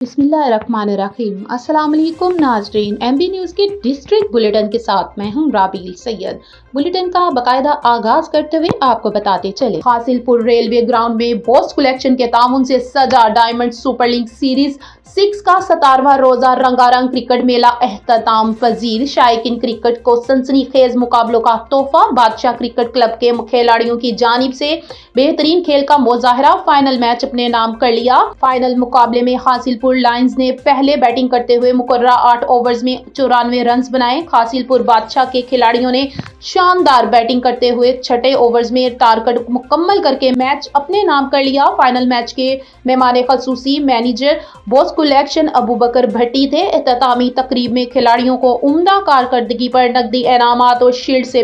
बिस्मिल्लाहिर्रहमानिर्रहीम। अस्सलाम वालेकुम नाज़रीन, MB न्यूज़ के डिस्ट्रिक्ट बुलेटिन के साथ मैं हूं राबील सैयद। बुलेटिन का बाकायदा आगाज करते हुए आपको बताते चले, हासिलपुर रेलवे ग्राउंड में बोस कलेक्शन के ताउन से सजा डायमंड सुपर लीग सीरीज 6 का 17वां रोजा रंगारंग क्रिकेट मेला एहतमाम पजीर। शायकीन क्रिकेट को सनसनीखेज मुकाबलों का तोहफा। बादशाह क्रिकेट क्लब के खिलाड़ियों की जानिब से बेहतरीन खेल का मुजाहरा। फाइनल मैच अपने नाम कर लिया। फाइनल मुकाबले में हासिलपुर लायंस ने पहले बैटिंग करते हुए मुकर्ररा 8 ओवर्स में 94 रन बनाए। हासिलपुर बादशाह के खिलाड़ियों ने शानदार बैटिंग करते हुए छठे ओवर्स में टारगेट मुकम्मल करके मैच अपने नाम कर लिया। फाइनल मैच के मेहमान खसूसी मैनेजर बोस कलेक्शन अबू बकर भट्टी थे। इख्तितामी तकरीब में खिलाड़ियों को उम्दा कारकर्दगी पर नकदी इनामात और शील्ड्स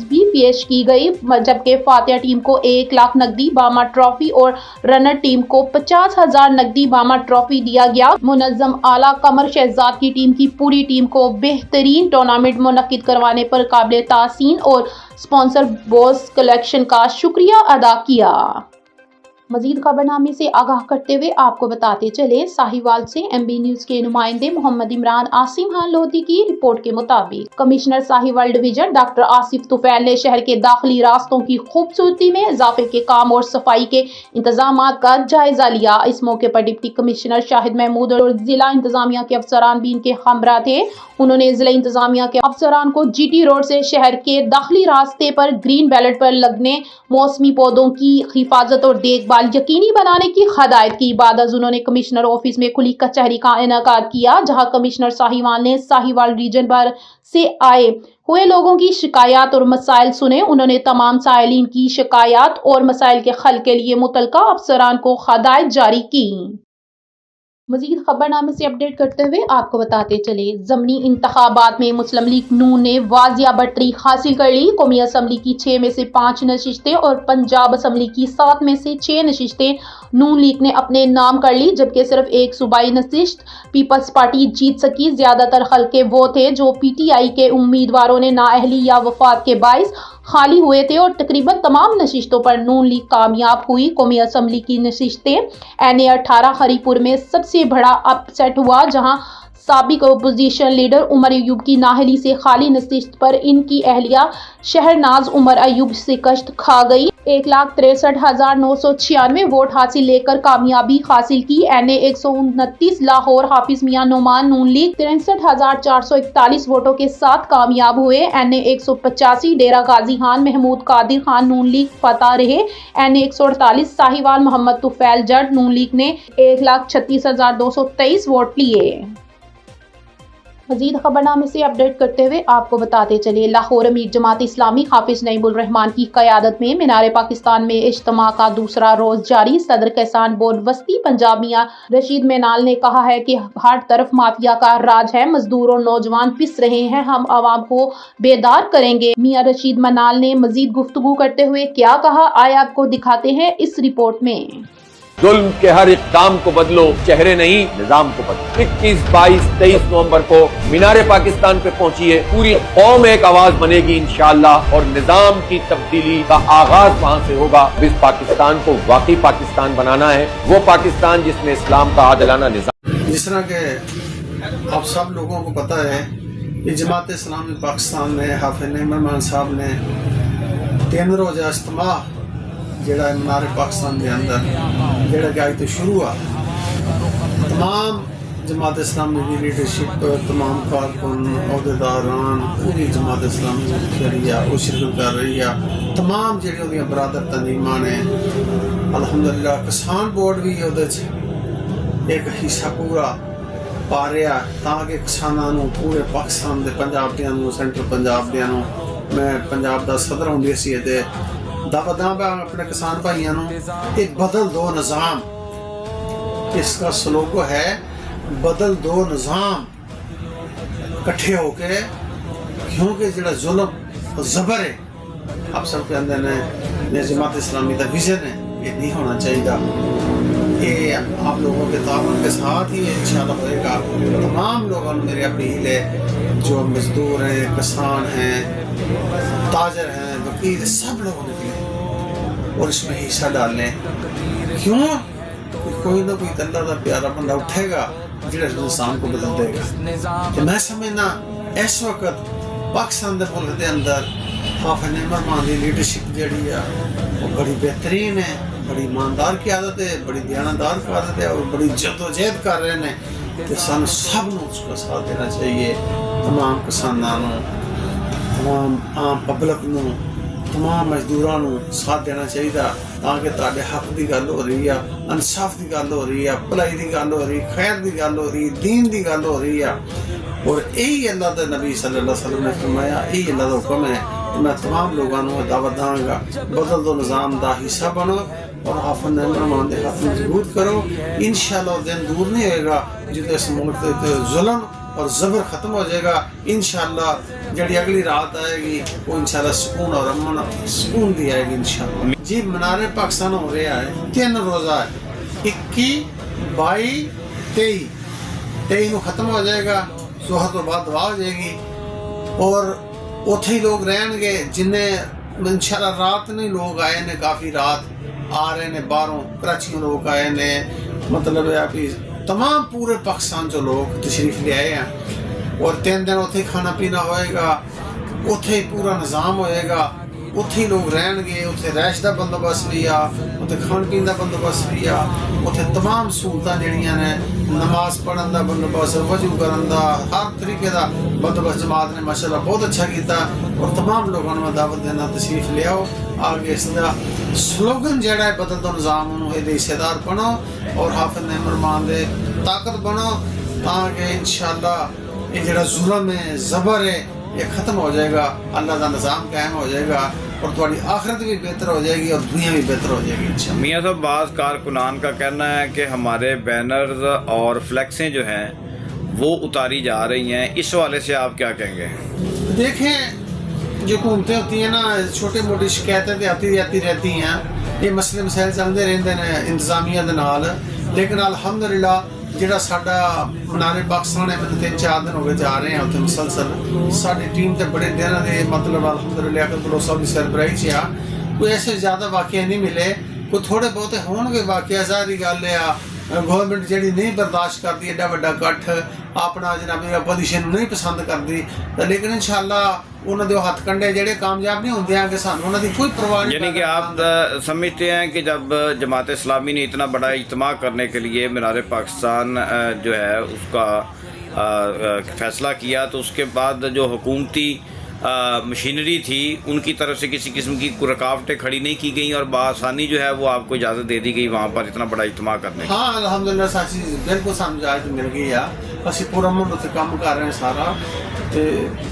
भी पेश की गई, जबकि फातिहा टीम को 1 लाख नकदी बामा ट्रॉफी और रनर टीम को 50,000 नकदी बामा ट्रॉफी दिया गया। मुनज़्ज़म आला कमर शहजाद की टीम की पूरी टीम को बेहतरीन टूर्नामेंट मुनक्किद करवाने पर काबिल तासीन और स्पॉन्सर बोस कलेक्शन का शुक्रिया अदा किया। मजीद खबरनामे से आगाह करते हुए आपको बताते चले, साहिवाल से MB न्यूज़ के नुमाइंदे मोहम्मद इमरान आसिम खान लोधी की रिपोर्ट के मुताबिक commissioner Sahiwal division doctor Asif Tufail ने शहर के दाखिली रास्तों की खूबसूरती में इजाफे के काम और सफाई के इंतजामात का जायजा लिया। इस मौके पर डिप्टी कमिश्नर शाहिद महमूद और जिला इंतजामिया के अफसरान भी इनके हमरा थे। उन्होंने जिला इंतजामिया के अफसरान को GT रोड से शहर के दाखिली रास्ते पर ग्रीन बेल्ट पर लगने मौसमी पौधों की हिफाजत और देखभाल यकीनी बनाने की हदायत की। बाद उन्होंने कमिश्नर ऑफिस में खुली कचहरी का इनेकाद किया, जहां कमिश्नर साहिवाल ने साहिवाल रीजन भर से आए हुए लोगों की शिकायत और मसाइल सुने। उन्होंने तमाम साइलिन की शिकायत और मसाइल के हल के लिए मुतलका अफसरान को हदायत जारी की। मजीद खबरनामे से अपडेट करते हुए आपको बताते चले, ज़मनी इंतखाबात में मुस्लिम लीग नून ने वाजिया बढ़तरी हासिल कर ली। कौमी असम्बली की 6 में से 5 नशिस्तें और पंजाब असम्बली की 7 में से 6 नशिस्तें नून लीग ने अपने नाम कर ली, जबकि सिर्फ एक सूबाई नशिस्त पीपल्स पार्टी जीत सकी। ज्यादातर हल्के वो थे जो PTI के उम्मीदवारों ने नाअहली या वफात के बाइस खाली हुए थे और तकरीबन तमाम नशिस्तों पर नून लीग कामयाब हुई। कौमी असम्बली की नशिस्तें NA 18 हरीपुर में सबसे बड़ा अपसेट हुआ, जहां साबिक अपोजिशन लीडर उमर अयूब की नाअहली से खाली नशिस्त पर इनकी अहलिया शहरनाज उमर अयूब शिकस्त खा गई। 1,63,996 वोट हासिल लेकर कामयाबी हासिल की। NA 129 लाहौर हाफिज मियां नुमान नून लीग 63,441 वोटों के साथ कामयाब हुए। NA 185 डेरा गाजी खान महमूद कादिर खान नून लीग फतह रहे। NA 148 साहिवाल मोहम्मद तुफैल जट नून लीग ने 1,36,223 वोट लिए। मजीद खबरनामे से अपडेट करते हुए आपको बताते चले, लाहौर अमीर जमात इस्लामी हाफिज नईमुल रहमान की क़यादत में मीनार पाकिस्तान में इज्तिमा का दूसरा रोज जारी। सदर किसान बोर्ड वस्ती पंजाब मियां रशीद मेनाल ने कहा है कि हर तरफ माफिया का राज है, मजदूर और नौजवान पिस रहे हैं, हम आवाम को बेदार करेंगे। मियां रशीद मेनाल ने मजीद गुफ्तगू करते हुए क्या कहा, आए आपको दिखाते हैं इस रिपोर्ट में। जुल्म के हर इक़दाम को बदलो, चेहरे नहीं निजाम को बदलो। 21, 22, 23 नवंबर को मीनारे पाकिस्तान पे पहुंचिए। पूरी कौम एक आवाज बनेगी इंशाअल्लाह और निजाम की तब्दीली का आगाज वहां से होगा। इस पाकिस्तान को वाकई पाकिस्तान बनाना है, वो पाकिस्तान जिसमें इस्लाम का आदिलाना निजाम। जिस तरह के आप सब लोगों को पता है कि जमात इस्लामी पाकिस्तान में हाफिज नईमुल रहमान साहब ने 3 रोज़ा इज्तिमा जेड़ा मीनार पाकिस्तान के अंदर जेड़ा कि आज तो शुरू हुआ, तमाम जमात इस्लामी की लीडरशिप, तमाम कारकुन, अहदेदारान, पूरी जमात इस्लामी खड़ी है, वो शिरकत कर रही है। तमाम जेड़ियां बरादर तंजीमां ने अल्हम्दुलिल्लाह किसान बोर्ड भी ਉਹਦੇ 'ਚ एक हिस्सा पूरा पा रहा ताकि किसानों ਨੂੰ पूरे पाकिस्तान के पंजाब दियां ਨੂੰ सेंट्रल पंजाब दियां ਨੂੰ मैं पंजाब का सदर ਹੁੰਦੀ ਸੀ ਤੇ दावदा अपने किसान भाइयों एक बदल दो निज़ाम, इसका स्लोगन है बदल दो निज़ाम कट्ठे होके, क्योंकि जो जुल्म ज़बर है आप सब के अंदर ने जमात इस्लामी का विजन है, ये नहीं होना चाहिए। ये आप लोगों के ताउन के साथ ही इंशाअल्लाह होएगा। तमाम लोगों ने मेरी अपील है, जो मजदूर हैं, किसान हैं, ताजर हैं, वकील, सब लोगों ने और इसमें हिस्सा डालने। क्यों? کہ کوئی نہ کوئی اللہ کا پیارا بندہ اٹھے گا جڑا نظام کو بدل دے گا. تو میں سمجھنا اس وقت پاکستان دے ملک دے اندر حافظ نعمت مان دی لیڈرشپ جڑی ہے وہ بڑی بہترین ہے, بڑی ایماندار قیادت ہے, بڑی دیانتدار قیادت ہے اور بڑی جدوجہد کر رہے ہیں. تو سانو سب نو اس کا ساتھ دینا چاہیے, تمام کسانوں نو, تمام عام پبلک نو, تمام مزدوراں نو ساتھ دینا چاہیے تاکہ تہاڈے حق دی گل ہو رہی ہے, انصاف دی گل ہو رہی ہے, بھلائی دی گل ہو رہی, خیر دی گل ہو رہی, دین دی گل ہو رہی ہے. اور یہی اللہ کے نبی صلی اللہ علیہ وسلم نے فرمایا, یہی اللہ کا حکم ہے. میں تمام لوگوں کو دعوت داں گا بدل دو نظام دا حصہ بنو اور حافظ نعمت مان دے ہاتھ مضبوط کرو. انشاءاللہ وہ دن دور نہیں ہوئے گا جدو اس ملک کے ظلم اور زبر ختم ہو جائے گا. انشاءاللہ جڑی اگلی رات آئے گی وہ انشاءاللہ سکون اور امن سکون دی آئے گی انشاءاللہ. جی منارے پاکستان ہو رہا ہے 3 روزہ ہے, 21 22 23 نو ختم ہو جائے گا. ظہر تو بعد دعا ہو جائے گی اور اتھے ہی لوگ رہن گے جنہیں انشاءاللہ رات نہیں لوگ آئے نے, کافی رات آ رہے نے باہروں, کراچیوں لوگ آئے نے, مطلب ہے کہ تمام پورے پاکستان جو لوگ تشریف لے آئے ہیں. اور 3 دن اتھے کھانا پینا ہوئے گا, اتھے ہی پورا نظام ہوئے گا, اتھے ہی لوگ رہن گے, اتھے رہائش دا بندوبست بھی آ, اتھے کھان پین دا بندوبست بھی آ, اتھے تمام سہولتاں جڑیاں نے, نماز پڑھن دا بندوبست, وضو کرن دا, ہر طریقے دا بندوبست جماعت نے ماشاءاللہ بہت اچھا کیتا. اور تمام لوگوں نے دعوت دینا تشریف لے آؤ. آگے اس دا سلوگن جڑا ہے بدل دو نظام انہوں یہ حصے دار بنو اور حافظ نعمت مان دے طاقت بنو تاکہ انشاءاللہ یہ جڑا ظلم ہے, زبر ہے, یہ ختم ہو جائے گا, اللہ کا نظام قائم ہو جائے گا اور تمہاری آخرت بھی بہتر ہو جائے گی اور دنیا بھی بہتر ہو جائے گی انشاءاللہ. میاں صاحب بعض کارکنان کا کہنا ہے کہ ہمارے بینرز اور فلیکسیں جو ہیں وہ اتاری جا رہی ہیں, اس حوالے سے آپ کیا کہیں گے؟ دیکھیں جو حکومتیں ہوتی ہیں نا, چھوٹی موٹی شکایتیں تو آتی رہتی ہیں, یہ مسئلے مسائل چلتے رہتے ہیں انتظامیہ دے نال. لیکن الحمدللہ جڑا ساڈا منارے پاکستان ہے, میں 3-4 دن ہو گئے جا رہے ہیں اتنے مسلسل. ساری ٹیم تے بڑے دنوں دے مطلب الحمدللہ اکبر صاحب کی سربراہی چ کوئی ایسے زیادہ واقعے نہیں ملے. کوئی تھوڑے بہتے ہون گے واقعہ, ظاہری گل ہے گورنمنٹ جڑی نہیں برداشت کرتی ایڈا وڈا کٹھ اپنا جنابی اپوزیشن نہیں پسند کرتی, لیکن انشاءاللہ انہوں نے ہاتھ کنڈے جڑے کامیاب نہیں ہوتے ہیں کہ سانوں انہوں نے کوئی پرواہ نہیں. یعنی کہ آپ سمجھتے ہیں کہ جب جماعت اسلامی نے اتنا بڑا اجتماع کرنے کے لیے منار پاکستان جو ہے اس کا فیصلہ کیا, تو اس کے بعد جو حکومتی مشینری تھی ان کی طرف سے کسی قسم کی رکاوٹیں کھڑی نہیں کی گئیں اور بآسانی جو ہے وہ آپ کو اجازت دے دی گئی وہاں پر اتنا بڑا اجتماع کرنے کی؟ ہاں الحمدللہ سچی بالکل سمجھائے تو مل گئی ہے. اسی پرامن اتنے کام کر رہے ہیں سارا, تو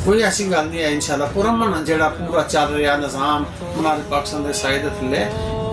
کوئی ایسی گل نہیں ہے. انشاءاللہ پرامن جڑا پورا چل رہا نظام منار پاکستان کے سائے تھلے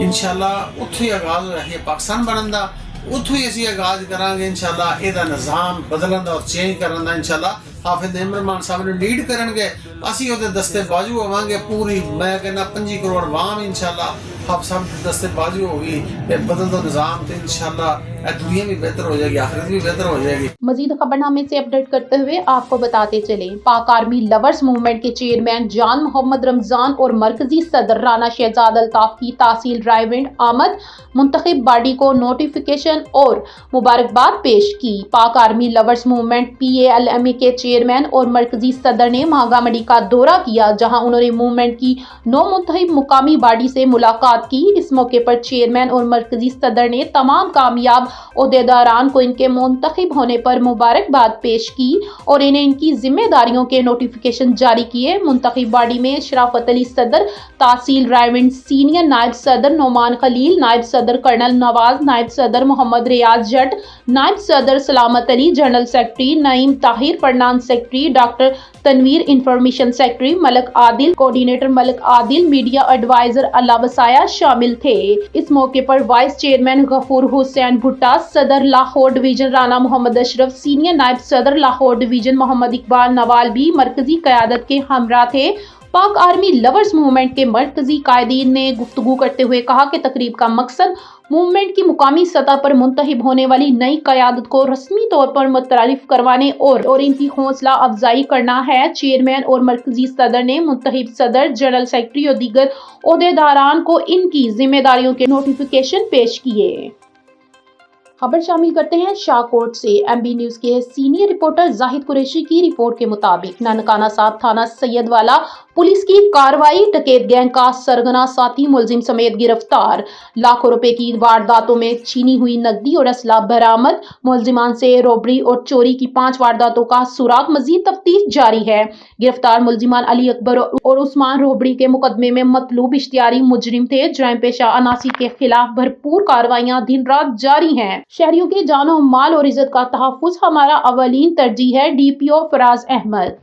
انشاءاللہ اتوں ہی آغاز ہو رہی ہے پاکستان بنن دا, اتوں ہی اسی آغاز کریں گے انشاءاللہ. یہ نظام بدلن دا اور چینج کرن دا انشاءاللہ حافظ نعمت مان صاحب نے لیڈ کرن گے, اسی وہ دستے بازو ہوواں گے. پوری میں کہنا 5 کروڑ عوام انشاءاللہ حافظ صاحب کے دستے بازو ہوگی. بدل دو نظام تو انشاءاللہ دنیا بھی بہتر ہو جائے گی, آخرت بھی بہتر ہو جائے گی. مزید خبرنامے سے اپڈیٹ کرتے ہوئے آپ کو بتاتے چلیں, پاک آرمی لورز موومنٹ کے چیئرمین جان محمد رمضان اور مرکزی صدر رانا شہزاد الطاف کی تحصیل رائے آمد منتخب باڈی کو نوٹیفیکیشن اور مبارکباد پیش کی. پاک آرمی لورز موومنٹ PALMA کے چیئرمین اور مرکزی صدر نے مہنگا منڈی کا دورہ کیا, جہاں انہوں نے موومنٹ کی 9 منتخب مقامی باڈی سے ملاقات کی. اس موقع پر چیئرمین اور مرکزی صدر نے تمام کامیاب عہدیداران کو ان کے منتخب ہونے پر مبارکباد پیش کی اور انہیں ان کی ذمہ داریوں کے نوٹیفیکیشن جاری کیے. منتخب باڈی میں شرافت علی صدر تحصیل رائے, سینئر نائب صدر نعمان خلیل, نائب صدر کرنل نواز, نائب صدر محمد ریاض جٹ, نائب صدر سلامت علی, جنرل سیکرٹری نعیم طاہر, پردھان secretary doctor Tanveer, information secretary Malik Adil, coordinator Malik Adil, media adviser Allah Wasaya شامل تھے. اس موقع پر وائس چیئرمین غفور حسین بھٹا, صدر لاہور ڈویژن رانا محمد اشرف, سینئر نائب صدر لاہور ڈویژن محمد اقبال نوال بھی مرکزی قیادت کے ہمراہ تھے. پاک آرمی لورز موومنٹ کے مرکزی قائدین نے گفتگو کرتے ہوئے کہا کہ تقریب کا مقصد موومنٹ کی مقامی سطح پر منتخب ہونے والی نئی قیادت کو رسمی طور پر متعارف کروانے اور ان کی حوصلہ افزائی کرنا ہے. چیئرمین اور مرکزی صدر نے منتخب صدر, جنرل سیکرٹری اور دیگر عہدیداران کو ان کی ذمہ داریوں کے نوٹیفیکیشن پیش کیے. खबर शामिल करते हैं शाहकोट से। एमबी न्यूज के सीनियर रिपोर्टर जाहिद कुरैशी की रिपोर्ट के मुताबिक ननकाना साहब थाना सैयदवाला पुलिस की कार्रवाई, डकैत गैंग का सरगना साथी मुलजिम समेत गिरफ्तार, लाखों रुपए की वारदातों में छीनी हुई नकदी और असला बरामद, मुलजिमान से रॉबरी और चोरी की 5 वारदातों का सुराग, मजीद तफ्तीश जारी है। गिरफ्तार मुलजिमान अली अकबर और उस्मान रॉबरी के मुकदमे में मतलूब इश्तियारी मुजरिम थे। जराइम पेशा अनासी के खिलाफ भरपूर कार्रवाइयां दिन रात जारी हैं। शहरियों के जानो माल और इज्जत का तहफ्फुज हमारा अवलीन तरजीह है। DPO फराज अहमद।